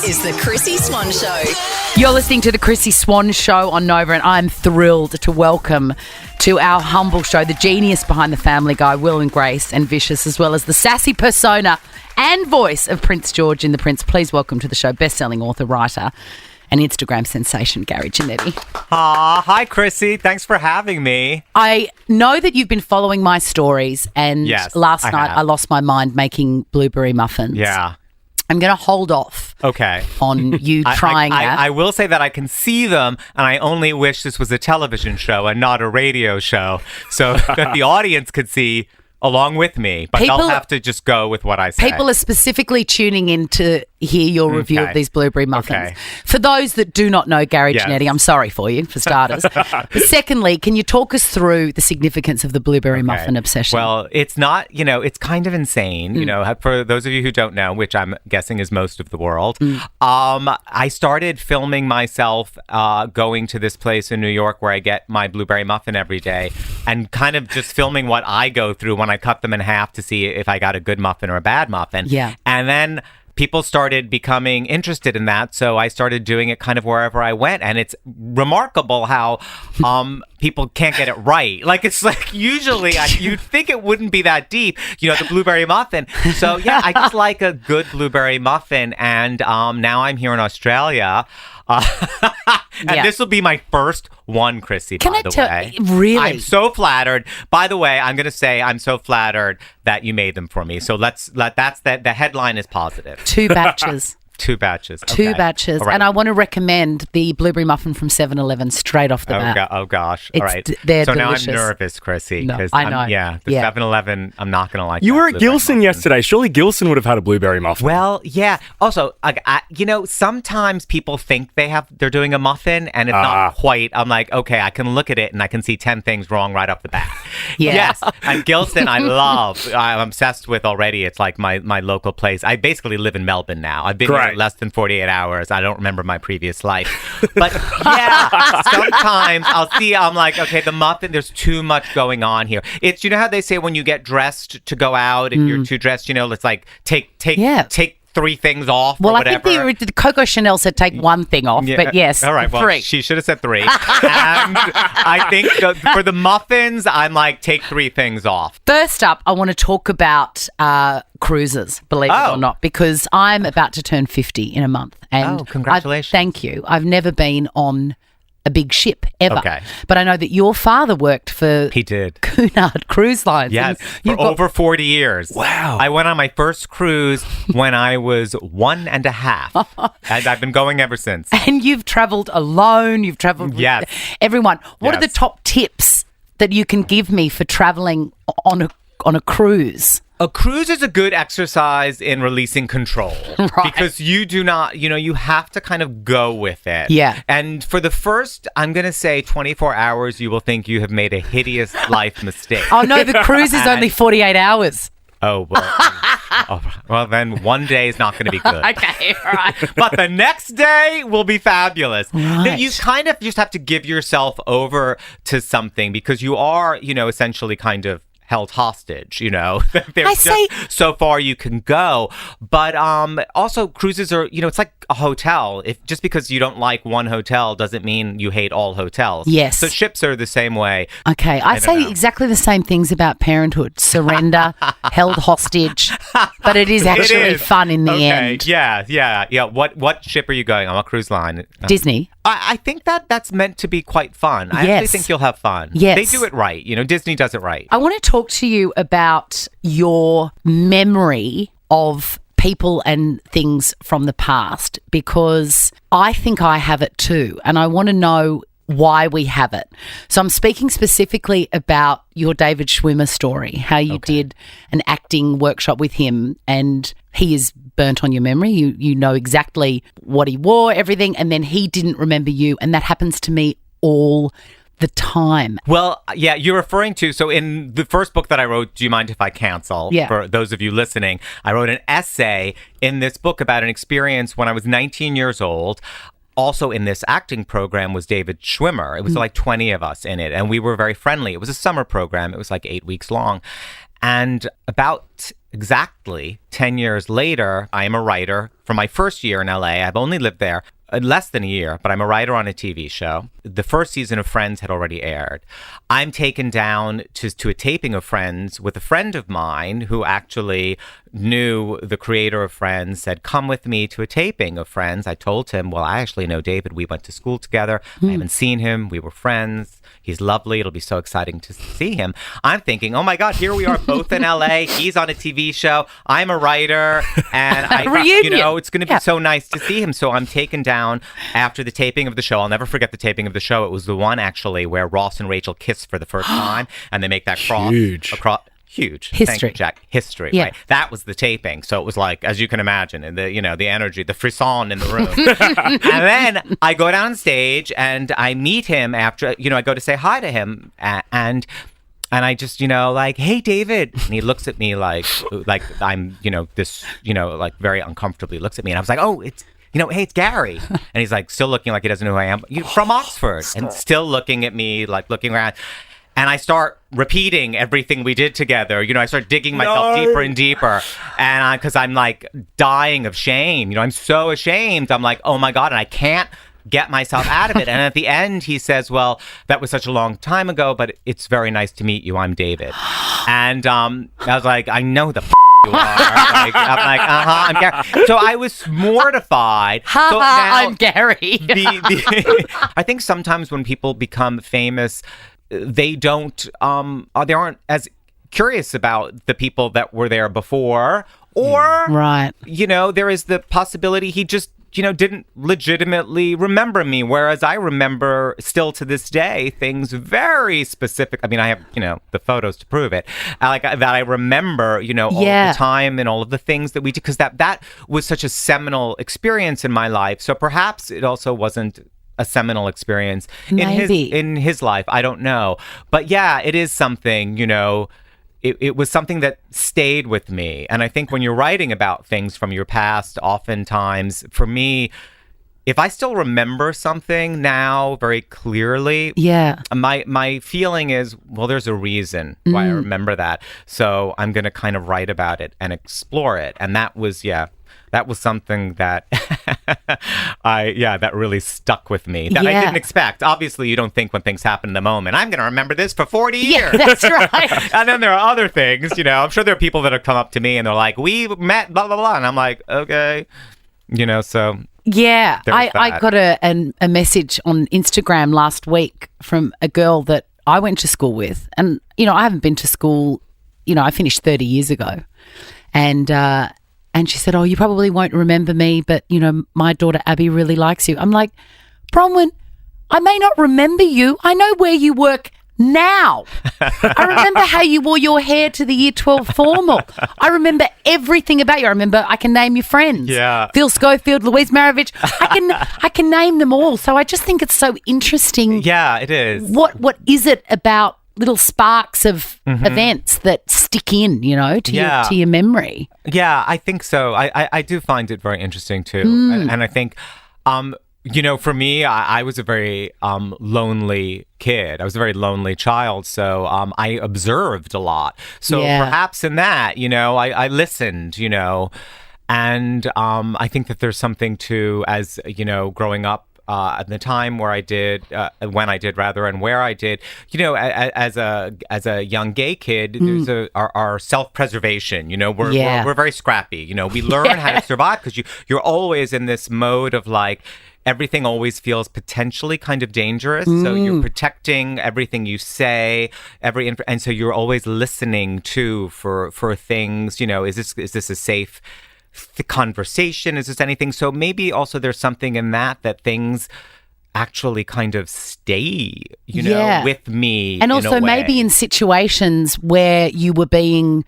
This is the Chrissy Swan Show. You're listening to the Chrissy Swan Show on Nova, and I'm thrilled to welcome to our humble show the genius behind the Family Guy, Will and Grace and Vicious, as well as the sassy persona and voice of Prince George in The Prince. Please welcome to the show best-selling author, writer and Instagram sensation, Gary Janetti. Hi, Chrissy. Thanks for having me. I know that you've been following my stories, and last night I lost my mind making blueberry muffins. Yeah. I'm going to hold off on you trying that. I will say that I can see them, and I only wish this was a television show and not a radio show, so that the audience could see along with me. But they'll have to just go with what I say. People are specifically tuning in to hear your review of these blueberry muffins. Okay. For those that do not know Gary Janetti, I'm sorry for you, for starters. But secondly, can you talk us through the significance of the blueberry muffin obsession? Well, it's not, it's kind of insane. For those of you who don't know, which I'm guessing is most of the world, I started filming myself going to this place in New York where I get my blueberry muffin every day, and kind of just filming what I go through when I cut them in half to see if I got a good muffin or a bad muffin. Yeah. And then people started becoming interested in that, so I started doing it kind of wherever I went, and it's remarkable how people can't get it right. Like, it's like usually you'd think it wouldn't be that deep, the blueberry muffin. So yeah, I just like a good blueberry muffin, and now I'm here in Australia. And this will be my first one, Chrissy, by the way. Really? I'm so flattered. By the way, I'm going to say I'm so flattered that you made them for me. So the headline is positive. 2 batches. 2 batches. Okay. 2 batches. Right. And I want to recommend the blueberry muffin from 7-Eleven straight off the bat. Oh, gosh. All right. They're so delicious. Now I'm nervous, Chrissy. No, I know. The 7-Eleven, I'm not going to like You that were at Gilson muffin. yesterday. Surely Gilson would have had a blueberry muffin. Well, yeah. Also, sometimes people think they're doing a muffin, and it's not quite. I'm like, okay, I can look at it and I can see 10 things wrong right off the bat. Yes. And Gilson, I'm obsessed with already. It's like my local place. I basically live in Melbourne now. I've been here less than 48 hours. I don't remember my previous life. But yeah, sometimes I'm like, okay, the muffin, there's too much going on here. It's, how they say when you get dressed to go out and you're too dressed, it's like take 3 things off or whatever. I think the Coco Chanel said take 1 thing off, but yes, all right, well, 3. She should have said 3. And I think for the muffins, I'm like, take 3 things off. First up, I want to talk about cruises, believe it or not, because I'm about to turn 50 in a month. And congratulations. Thank you. I've never been on a big ship ever. Okay. But I know that your father worked for Cunard Cruise Lines. Yes, for over 40 years. Wow. I went on my first cruise when I was 1 and a half, and I've been going ever since. And you've travelled alone. You've travelled with everyone. What are the top tips that you can give me for travelling on a cruise? A cruise is a good exercise in releasing control because you do not, you have to kind of go with it. Yeah. And for the first, I'm going to say 24 hours, you will think you have made a hideous life mistake. Oh, no, the cruise is only 48 hours. Oh, well, then one day is not going to be good. Okay, all right. But the next day will be fabulous. Right. You kind of just have to give yourself over to something because you are, essentially kind of held hostage, There's just so far you can go. But also cruises are, it's like a hotel. Just because you don't like one hotel doesn't mean you hate all hotels. Yes. So ships are the same way. Okay, I say exactly the same things about parenthood. Surrender, held hostage, but it is actually fun in the end. Yeah. What ship are you going on? What cruise line? Disney. I think that's meant to be quite fun. I actually think you'll have fun. Yes. They do it right. Disney does it right. I want to talk to you about your memory of people and things from the past, because I think I have it too, and I want to know why we have it. So I'm speaking specifically about your David Schwimmer story, how you did an acting workshop with him, and he is burnt on your memory. You know exactly what he wore, everything, and then he didn't remember you, and that happens to me all the time. Well, yeah, you're referring to, so in the first book that I wrote, Do You Mind If I Cancel? Yeah. For those of you listening, I wrote an essay in this book about an experience when I was 19 years old. Also in this acting program was David Schwimmer. It was like 20 of us in it, and we were very friendly. It was a summer program. It was like 8 weeks long. And about exactly 10 years later, I am a writer for my first year in LA. I've only lived there less than a year, but I'm a writer on a TV show. The first season of Friends had already aired. I'm taken down to a taping of Friends with a friend of mine who actually knew the creator of Friends, said, come with me to a taping of Friends. I told him, well, I actually know David. We went to school together. I haven't seen him. We were friends. He's lovely. It'll be so exciting to see him. I'm thinking, oh my God, here we are both in LA. He's on a TV show. I'm a writer. And it's going to be so nice to see him. So I'm taken down after the taping of the show. I'll never forget the taping of the show. It was the one actually where Ross and Rachel kiss for the first time and they make that cross across. Huge. History. Thank you, Jack. History, yeah. Right? That was the taping. So it was like, as you can imagine, and the energy, the frisson in the room. And then I go down stage and I meet him after, I go to say hi to him and I just, like, hey, David. And he looks at me like I'm, this, like very uncomfortably looks at me. And I was like, oh, it's, hey, it's Gary. And he's like, still looking like he doesn't know who I am. From Oxford. And still looking at me, like looking around. And I start repeating everything we did together. I start digging myself deeper and deeper. And because I'm like dying of shame. I'm so ashamed. I'm like, oh my God. And I can't get myself out of it. And at the end, he says, well, that was such a long time ago, but it's very nice to meet you. I'm David. And I was like, I know the you are. I'm like, I'm Gary. So I was mortified. So now, I'm Gary. I think sometimes when people become famous, they aren't as curious about the people that were there before, or right. There is the possibility he just didn't legitimately remember me, whereas I remember still to this day things very specific. I mean, I have the photos to prove it, like that I remember all the time and all of the things that we did, because that was such a seminal experience in my life. So perhaps it also wasn't a seminal experience in his life. I don't know. But yeah, it is something, it was something that stayed with me. And I think when you're writing about things from your past, oftentimes, for me, if I still remember something now very clearly, my feeling is, well, there's a reason why I remember that. So I'm going to kind of write about it and explore it. And that was something that that really stuck with me, that I didn't expect. Obviously, you don't think when things happen in the moment, I'm going to remember this for 40 years. Yeah, that's right. And then there are other things, I'm sure there are people that have come up to me and they're like, we met, blah, blah, blah. And I'm like, okay, so. Yeah, I got a message on Instagram last week from a girl that I went to school with. And, I haven't been to school, I finished 30 years ago. And she said, oh, you probably won't remember me, but, my daughter Abby really likes you. I'm like, Bronwyn, I may not remember you. I know where you work now. I remember how you wore your hair to the Year 12 formal. I remember everything about you. I can name your friends. Yeah. Phil Schofield, Louise Maravich. I can name them all. So I just think it's so interesting. Yeah, it is. What is it about little sparks of events that stick in, to your memory? Yeah, I think so. I do find it very interesting too. And I think, for me, I was a very lonely kid. I was a very lonely child. So I observed a lot. So perhaps in that, I listened, and I think that there's something to, as, growing up, at the time where I did, when I did rather, and where I did, as a young gay kid, there's our self-preservation. We're very scrappy. We learn how to survive because you're always in this mode of like, everything always feels potentially kind of dangerous. So you're protecting everything you say, and so you're always listening for things. Is this a safe the conversation? Is this anything? So maybe also there's something in that things actually kind of stay, with me. And also maybe in situations where you were being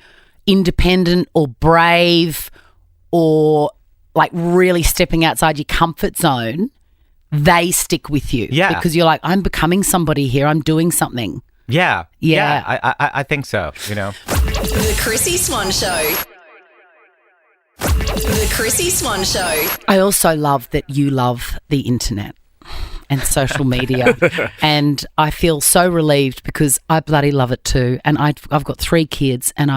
independent or brave or like really stepping outside your comfort zone, they stick with you. Yeah. Because you're like, I'm becoming somebody here. I'm doing something. Yeah. I think so, The Chrissy Swan Show. The Chrissy Swan Show. I also love that you love the internet. and social media. And I feel so relieved because I bloody love it too. And I've got 3 kids, and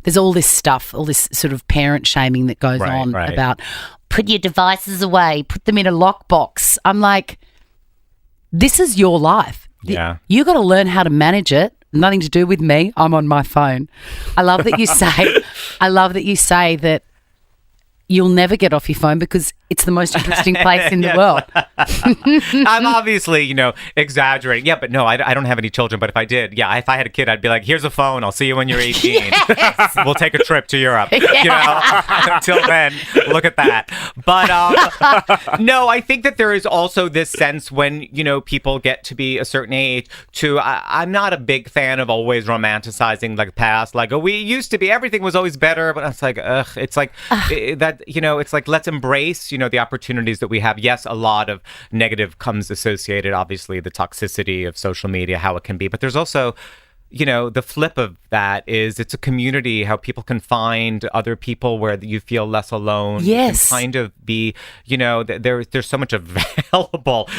there's all this stuff, all this sort of parent shaming that goes on about put your devices away, put them in a lockbox. I'm like, this is your life. Yeah. You got to learn how to manage it. Nothing to do with me. I'm on my phone. I love that you say that you'll never get off your phone because it's the most interesting place in the world. I'm obviously, exaggerating. Yeah, but no, I don't have any children. But if I did, if I had a kid, I'd be like, here's a phone. I'll see you when you're 18. Yes. We'll take a trip to Europe. Until then, look at that. But no, I think that there is also this sense when, people get to be a certain age I'm not a big fan of always romanticizing the past. Like, we used to be, everything was always better. But it's like, it's like that, it's like, let's embrace, the opportunities that we have. Yes, a lot of negative comes associated, obviously, the toxicity of social media, how it can be. But there's also, the flip of that is it's a community, how people can find other people where you feel less alone. Yes. You can kind of be, there's so much available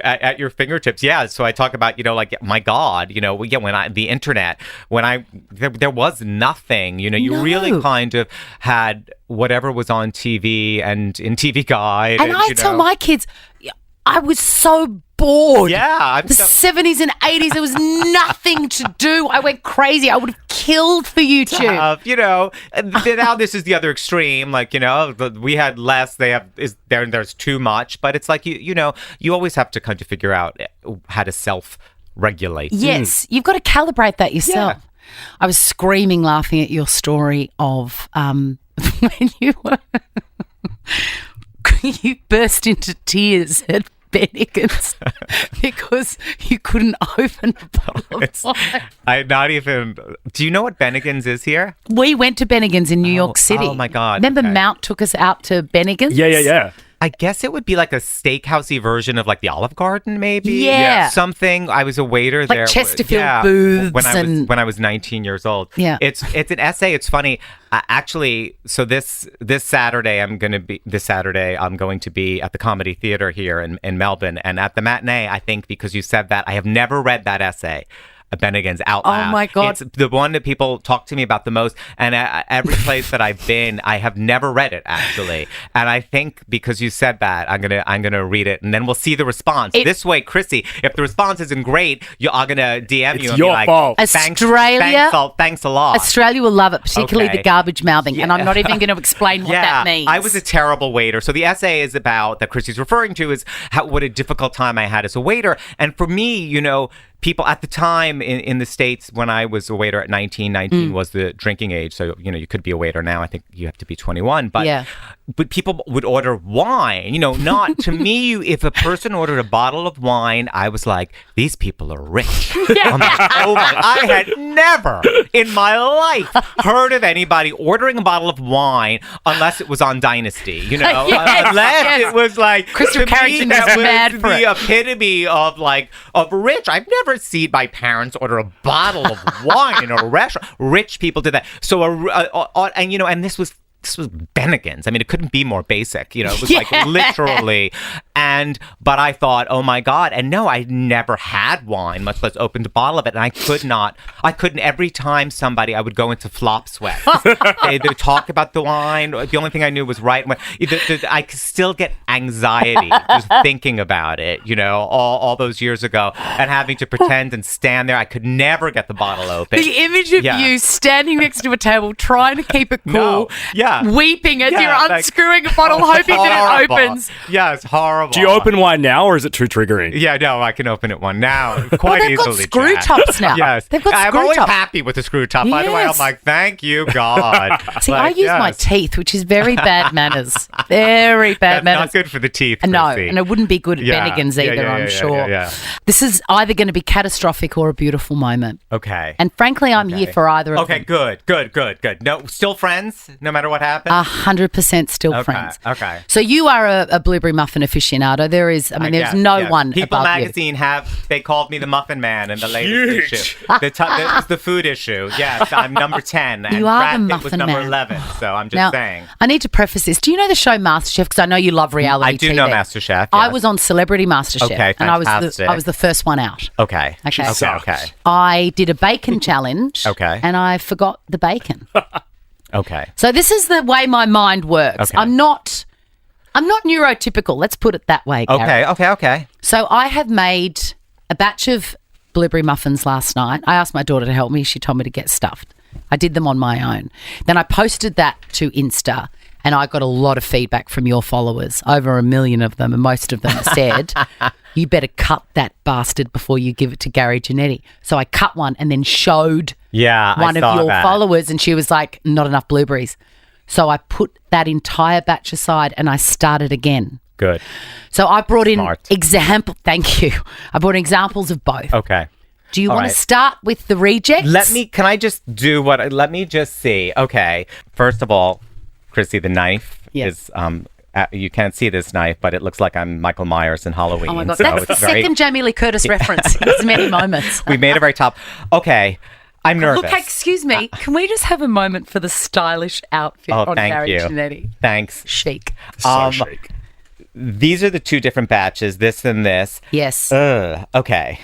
at your fingertips. Yeah. So I talk about, my God, when the internet, there was nothing, you really kind of had whatever was on TV and in TV Guide. And I tell my kids, I was so bored. Yeah. The 70s and 80s, there was nothing to do. I went crazy. I would have killed for YouTube. Now this is the other extreme. Like, we had less, there's too much. But it's like, you always have to kind of figure out how to self-regulate. Yes. You've got to calibrate that yourself. Yeah. I was screaming laughing at your story of when you burst into tears at Bennigan's because you couldn't open a bottle of wine. Do you know what Bennigan's is here? We went to Bennigan's in New York City. Oh my God. Remember Mount took us out to Bennigan's? Yeah. I guess it would be like a steakhousey version of like the Olive Garden, maybe. Yeah. Something. I was a waiter there. Like Chesterfield booths. When I was 19 years old. Yeah. It's an essay. It's funny. Actually, so this Saturday I'm going to be at the Comedy Theatre here in Melbourne, and at the matinee. I think because you said that, I have never read that essay. Bennigan's out loud. Oh my God. It's the one that people talk to me about the most. And every place that I've been, I have never read it, actually. And I think because you said that, I'm gonna read it, and then we'll see the response. This way, Chrissy, if the response isn't great, I'm gonna DM you and your be like, fault. thanks a lot. Australia will love it, particularly the garbage mouthing. Yeah. And I'm not even going to explain what that means. I was a terrible waiter. So the essay is about, that Chrissy's referring to, is what a difficult time I had as a waiter. And for me, people at the time in the States, when I was a waiter at 19 was the drinking age. So, you could be a waiter now. I think you have to be 21. But people would order wine, not to me. If a person ordered a bottle of wine, I was like, these people are rich. I'm like, I had never in my life heard of anybody ordering a bottle of wine unless it was on Dynasty, unless it was like, Christopher Carrington that was was mad for the it. epitome of rich. I've never seen my parents order a bottle of wine in a restaurant. Rich people did that. So, and this was Bennigan's. I mean, it couldn't be more basic. It was like literally. But I thought, oh my God. And no, I never had wine, much less opened a bottle of it. And I couldn't. Every time I would go into flop sweat. They'd talk about the wine. The only thing I knew was right. I could still get anxiety just thinking about it, all those years ago, and having to pretend and stand there. I could never get the bottle open. The image of you standing next to a table, trying to keep it cool. Weeping as you're unscrewing a bottle, hoping that it opens. Yeah, it's horrible. Do you open wine now, or is it too triggering? Yeah, no, I can open it one now quite they've easily. They've got screw tops now. Yes. They've got I'm screw always tops. happy with the screw top. By the way, I'm like, thank you, God. See, I use my teeth, which is very bad manners. Very bad manners. Not good for the teeth, Chrissy. No, and it wouldn't be good at Bennigan's either, I'm sure. Yeah. This is either going to be catastrophic or a beautiful moment. Okay. And frankly, I'm here for either of them. Okay, good. No, still friends, no matter what what happened? 100% still friends. Okay. So you are a blueberry muffin aficionado. There's no one People above Magazine they called me the Muffin Man in the latest issue. It was the food issue. Yes, I'm number 10. And You are Brad the Pitt was Muffin number Man. 11. So I'm just Now, saying. I need to preface this. Do you know the show MasterChef? Because I know you love reality I do TV. know MasterChef. I yes. was on Celebrity MasterChef. Okay, and I fantastic. was the first one out. Okay. Okay. Okay. I did a bacon challenge. Okay. And I forgot the bacon. Okay. So this is the way my mind works. Okay. I'm not neurotypical. Let's put it that way, Gary. Okay. So I have made a batch of blueberry muffins last night. I asked my daughter to help me. She told me to get stuffed. I did them on my own. Then I posted that to Insta, and I got a lot of feedback from your followers, over 1 million of them, and most of them said, you better cut that bastard before you give it to Gary Janetti. So I cut one and then showed one of your followers, and she was like, not enough blueberries. So I put that entire batch aside and I started again. Good. So I brought in Smart. Thank you. I brought in examples of both. Okay. Do you All want right. to start with the rejects? Let me just see. Okay. First of all, Chrissy, the knife is, you can't see this knife, but it looks like I'm Michael Myers in Halloween. Oh my God. So That's the second Jamie Lee Curtis reference in as many moments. We made it very top. Okay. I'm nervous. Look, excuse me. Can we just have a moment for the stylish outfit on thank Gary you. Janetti? Thanks. Chic. So chic. These are the two different batches, this and this. Yes. Okay.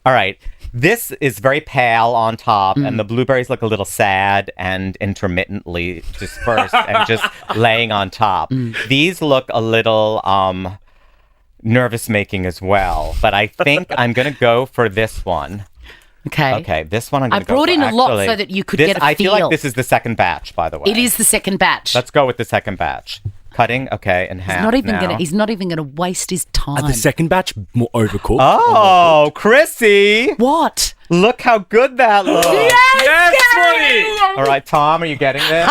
All right. This is very pale on top, and the blueberries look a little sad and intermittently dispersed and just laying on top. These look a little nervous-making as well, but I think I'm going to go for this one. Okay. This one I'm going to go I brought for. in a lot Actually, so that you could get a I feel feel. like this is the second batch, by the way. It is the second batch. Let's go with the second batch. Cutting, okay, in half He's not even gonna waste his time. The second batch more overcooked. Oh, Chrissy! What? Look how good that looks. Yes, Swanee! All right, Tom, are you getting this?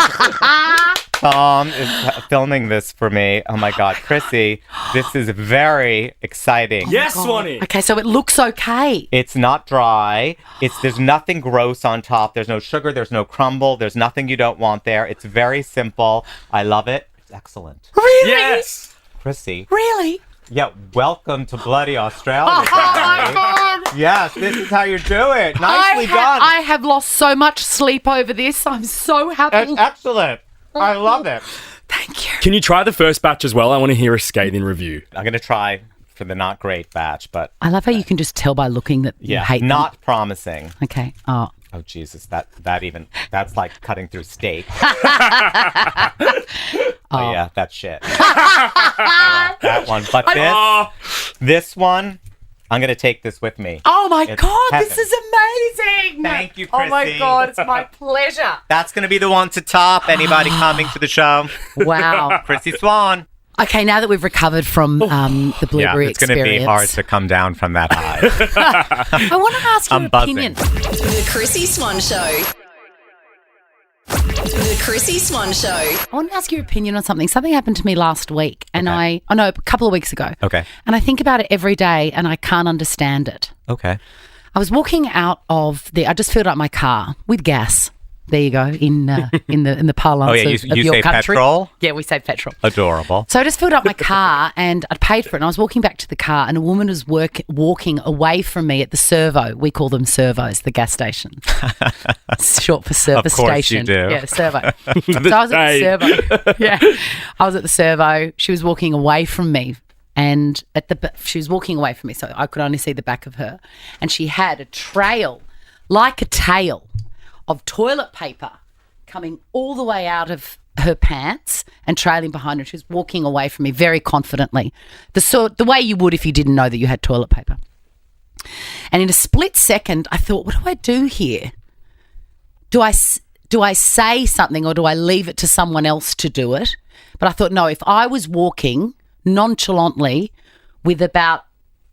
Tom is filming this for me. Oh my God, Chrissy, this is very exciting. Yes, Swanee! Okay, so it looks okay. It's not dry. There's nothing gross on top. There's no sugar. There's no crumble. There's nothing you don't want there. It's very simple. I love it. It's excellent. Really? Yes! Chrissy. Really? Yeah, welcome to bloody Australia. Oh my Gary. God. Yes, this is how you do it. Nicely done. I have lost so much sleep over this. I'm so happy. It's excellent. I love it. Thank you. Can you try the first batch as well? I want to hear a scathing review. I'm going to try for the not great batch, but I love how you can just tell by looking that you hate not promising. them. Okay. Oh. Oh, Jesus, that's like cutting through steak. Oh, yeah, that's shit. That one. But this one, I'm going to take this with me. Oh my It's God, heaven. this is amazing. Thank you, Oh my Chrissy. God, it's my pleasure. That's going to be the one to top anybody coming to the show. Wow. Chrissy Swan. Okay, now that we've recovered from the blueberry it's going to be hard to come down from that high. I want to ask your I'm buzzing. opinion. The Chrissy Swan Show. The Chrissy Swan Show. I want to ask your opinion on something. Something happened to me last week, and Okay. a couple of weeks ago. Okay. And I think about it every day, and I can't understand it. Okay. I was walking out of I just filled up my car with gas. There you go, in the parlance Oh, yeah, of you your say country. petrol? Yeah, we say petrol. Adorable. So I just filled up my car and I'd paid for it, and I was walking back to the car, and a woman was walking away from me at the servo. We call them servos, the gas station. It's short for service Of course station. you do. Yeah, servo. So I was at the servo. Yeah, I was at the servo. She was walking away from me, and she was walking away from me, so I could only see the back of her, and she had a trail, like a tail, of toilet paper coming all the way out of her pants and trailing behind her. She was walking away from me very confidently, the way you would if you didn't know that you had toilet paper. And in a split second, I thought, what do I do here? Do I say something, or do I leave it to someone else to do it? But I thought, no, if I was walking nonchalantly with about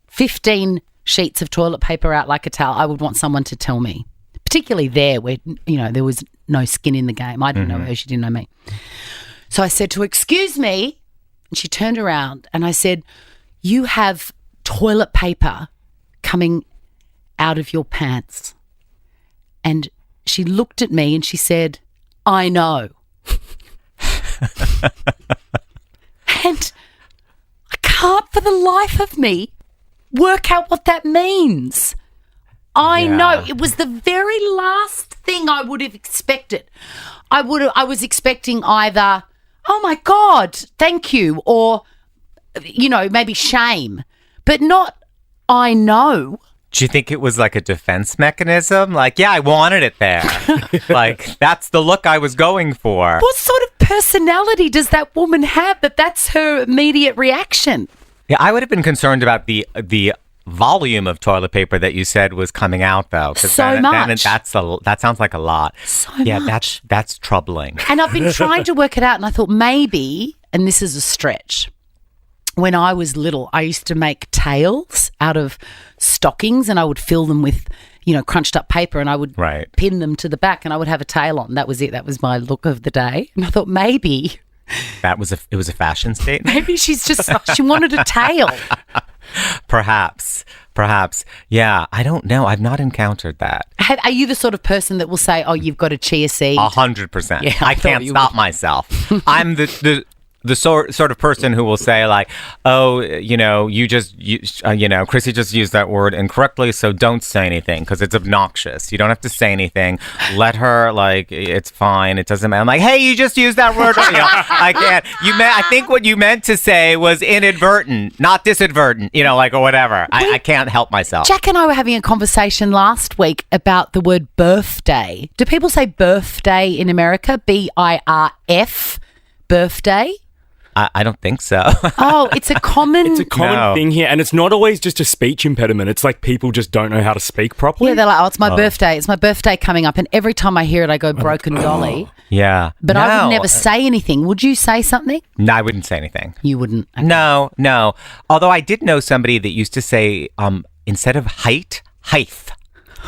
15 sheets of toilet paper out like a towel, I would want someone to tell me. Particularly there where, there was no skin in the game. I didn't know her, she didn't know me. So I said to her, excuse me, and she turned around and I said, you have toilet paper coming out of your pants. And she looked at me and she said, I know. And I can't for the life of me work out what that means. I know it was the very last thing I would have expected. I was expecting either, oh my God, thank you, or, maybe shame, but not, I know. Do you think it was like a defense mechanism? Like, yeah, I wanted it there. Like, that's the look I was going for. What sort of personality does that woman have that's her immediate reaction? Yeah, I would have been concerned about the volume of toilet paper that you said was coming out, though. Much. That sounds like a lot. So much. That's troubling. And I've been trying to work it out, and I thought maybe, and this is a stretch, when I was little, I used to make tails out of stockings, and I would fill them with, crunched up paper, and I would pin them to the back, and I would have a tail on. That was it. That was my look of the day. And I thought maybe it was a fashion statement. Maybe she wanted a tail. Perhaps. Yeah, I don't know. I've not encountered that. Are you the sort of person that will say, "Oh, you've got a chia seed"? 100%. Yeah, I can't stop myself. I'm the sort of person who will say like, oh, Chrissy just used that word incorrectly, so don't say anything because it's obnoxious. You don't have to say anything. Let her, like, it's fine. It doesn't matter. I'm like, hey, you just used that word. I can't. I think what you meant to say was inadvertent, not disadvertent, or whatever. I can't help myself. Jack and I were having a conversation last week about the word birthday. Do people say birthday in America? BIRF, birthday? I don't think so. Oh, it's a common thing here, and it's not always just a speech impediment. It's like people just don't know how to speak properly. Yeah, they're like, oh, it's my birthday. It's my birthday coming up. And every time I hear it, I go broken dolly. Yeah. But I would never say anything. Would you say something? No, I wouldn't say anything. You wouldn't? Okay. No. Although I did know somebody that used to say, instead of height.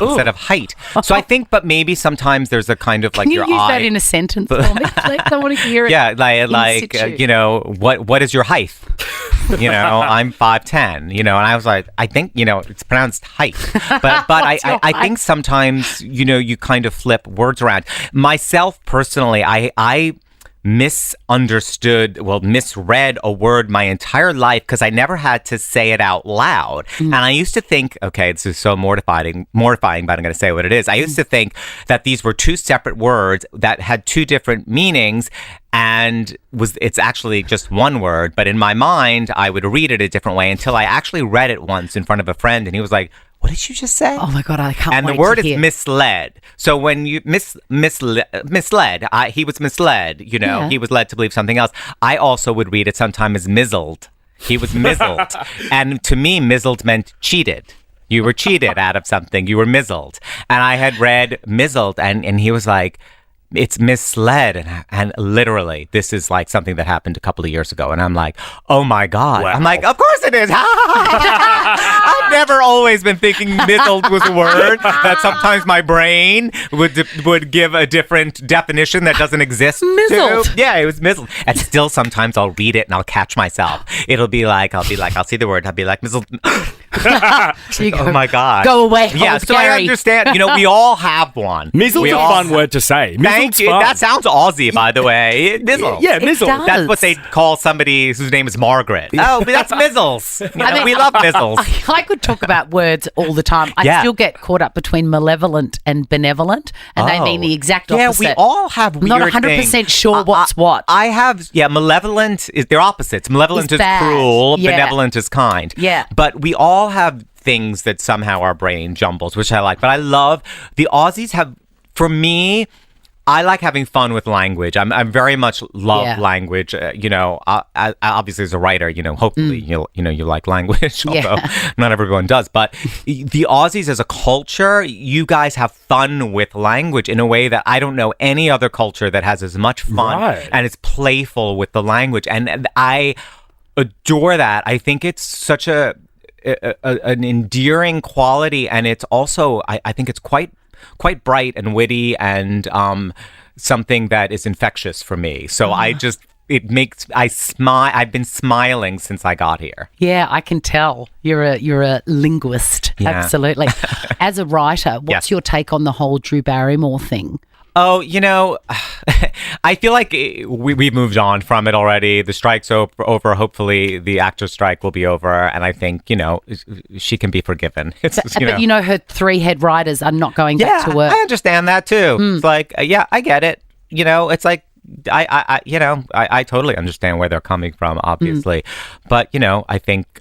Instead of height. So I think, but maybe sometimes there's a kind of like your eye. Can you use that in a sentence for me? I want to hear it. Yeah, what is your height? I'm 5'10", and I was like, I think, it's pronounced height. But I think sometimes, you kind of flip words around. Myself, personally, I misread a word my entire life because I never had to say it out loud. And I used to think, okay, this is so mortifying, but I'm going to say what it is. I used to think that these were two separate words that had two different meanings, and it's actually just one word. But in my mind, I would read it a different way until I actually read it once in front of a friend, and he was like, what did you just say? Oh my God, I can't and wait the word to hear. is misled. So when you misled, he was misled, Yeah. He was led to believe something else. I also would read it sometimes as mizzled. He was mizzled. And to me, mizzled meant cheated. You were cheated out of something. You were mizzled. And I had read mizzled, and he was like, it's misled. And literally, this is like something that happened a couple of years ago. And I'm like, oh my God. Wow. I'm like, of course it is. I've never always been thinking mizzled was a word that sometimes my brain would give a different definition that doesn't exist. Mizzled. Yeah, it was mizzled. And still sometimes I'll read it and I'll catch myself. I'll see the word. I'll be like, mizzled. So you go, oh my God. Go away. Yeah, so I understand. We all have one. Mizzled's a fun word to say. Thank you. Fun. That sounds Aussie, by the way. Mizzle. Yeah, mizzle. does. That's what they call somebody whose name is Margaret. Oh, but that's mizzles. We love mizzles. I could talk about words all the time. I still get caught up between malevolent and benevolent, and they mean the exact opposite. Yeah, we all have weird I'm not 100% sure what's what. I have, malevolent is their opposites. Malevolent is bad. cruel, Yeah. benevolent is kind. Yeah. But we all have things that somehow our brain jumbles, which I like. But I love, the Aussies have, for me, I like having fun with language. I'm very much love language. I obviously as a writer, hopefully you like language, although not everyone does. But the Aussies as a culture, you guys have fun with language in a way that I don't know any other culture that has as much fun and is playful with the language. And I adore that. I think it's such an endearing quality, and it's also I think it's quite bright and witty and something that is infectious for me. So I smile. I've been smiling since I got here. Yeah, I can tell. You're a linguist. Yeah. Absolutely. As a writer, what's your take on the whole Drew Barrymore thing? Oh, I feel like we've moved on from it already. The strike's over. Hopefully, the actor's strike will be over. And I think, she can be forgiven. But her 3 head writers are not going back to work. I understand that too. It's like, I get it. It's like, I totally understand where they're coming from, obviously, but I think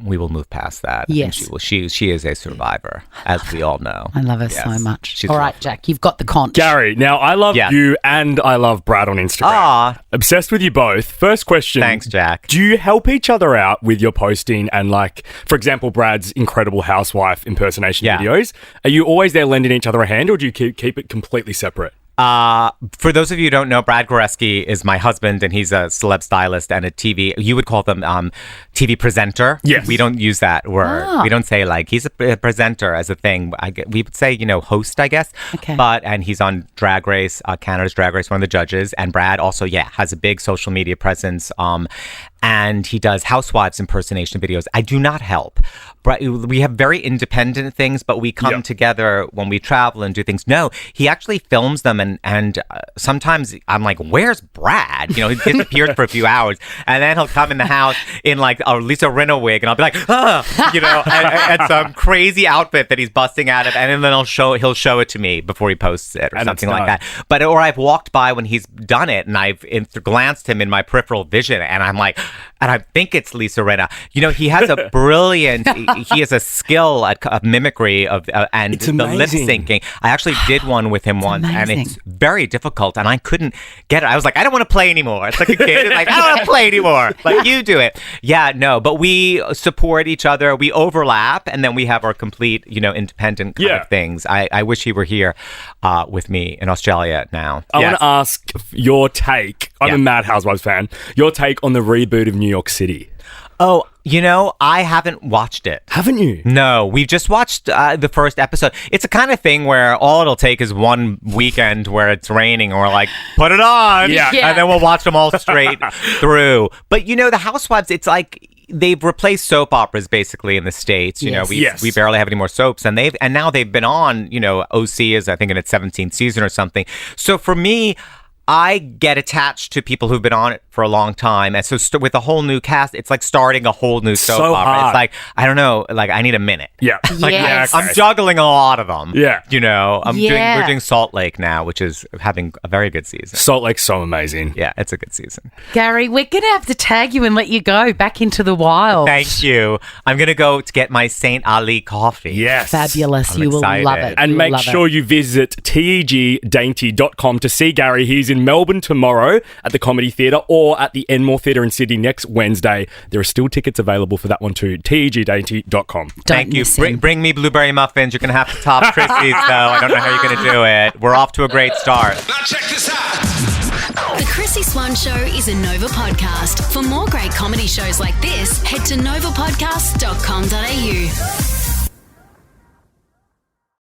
we will move past that. Yes, she is a survivor, as we all know. I love her so much. She's all right, Jack, you've got the conch. Gary, now I love you and I love Brad on Instagram. Obsessed with you both. First question. Thanks, Jack. Do you help each other out with your posting and, like, for example, Brad's incredible housewife impersonation videos? Are you always there lending each other a hand, or do you keep it completely separate? For those of you who don't know, Brad Goreski is my husband, and he's a celeb stylist and a TV, you would call them TV presenter. Yes. We don't use that word. We don't say, like, he's a presenter as a thing. We would say, host, I guess. Okay. And he's on Drag Race, Canada's Drag Race, one of the judges. And Brad also, has a big social media presence. And he does housewives impersonation videos. I do not help. We have very independent things, but we come together when we travel and do things. No, he actually films them, and sometimes I'm like, where's Brad? He disappears for a few hours, and then he'll come in the house in like a Lisa Rinna wig, and I'll be like, and some crazy outfit that he's busting out of, and then he'll show it to me before he posts it or something like that. But or I've walked by when he's done it, and I've glanced him in my peripheral vision, and I'm like, and I think it's Lisa Rinna. He has a brilliant, he has a skill at mimicry and the lip syncing. I actually did one with him once, and it's very difficult, and I couldn't get it. I was like, I don't want to play anymore. It's like a kid. It's like, I don't want to play anymore. Like, you do it. Yeah, no, but we support each other. We overlap, and then we have our complete, independent kind of things. I wish he were here with me in Australia now. I want to ask your take. I'm a Mad Housewives fan. Your take on the reboot of New York City. Oh, I haven't watched it. Haven't you? No, we've just watched the first episode. It's a kind of thing where all it'll take is one weekend where it's raining, and we're like, put it on, and then we'll watch them all straight through. But the Housewives, it's like they've replaced soap operas basically in the States. We barely have any more soaps, and now they've been on. OC is, I think, in its 17th season or something. So for me, I get attached to people who've been on it for a long time. And so with a whole new cast, it's like starting a whole new soap opera. Hard. It's like, I don't know, like I need a minute. Yeah. I'm juggling a lot of them. Yeah. We're doing Salt Lake now, which is having a very good season. Salt Lake's so amazing. Yeah, it's a good season. Gary, we're going to have to tag you and let you go back into the wild. Thank you. I'm going to go to get my St. Ali coffee. Yes. Fabulous. I'm you excited. will love it. And make sure you visit tegdainty.com to see Gary. He's in Melbourne tomorrow at the Comedy Theatre, or at the Enmore Theatre in Sydney next Wednesday. There are still tickets available for that one too. tegdainty.com. Thank you. Bring me blueberry muffins. You're going to have to top Chrissy's, though. I don't know how you're going to do it. We're off to a great start. Now check this out. The Chrissy Swan Show is a Nova podcast. For more great comedy shows like this, head to novapodcast.com.au.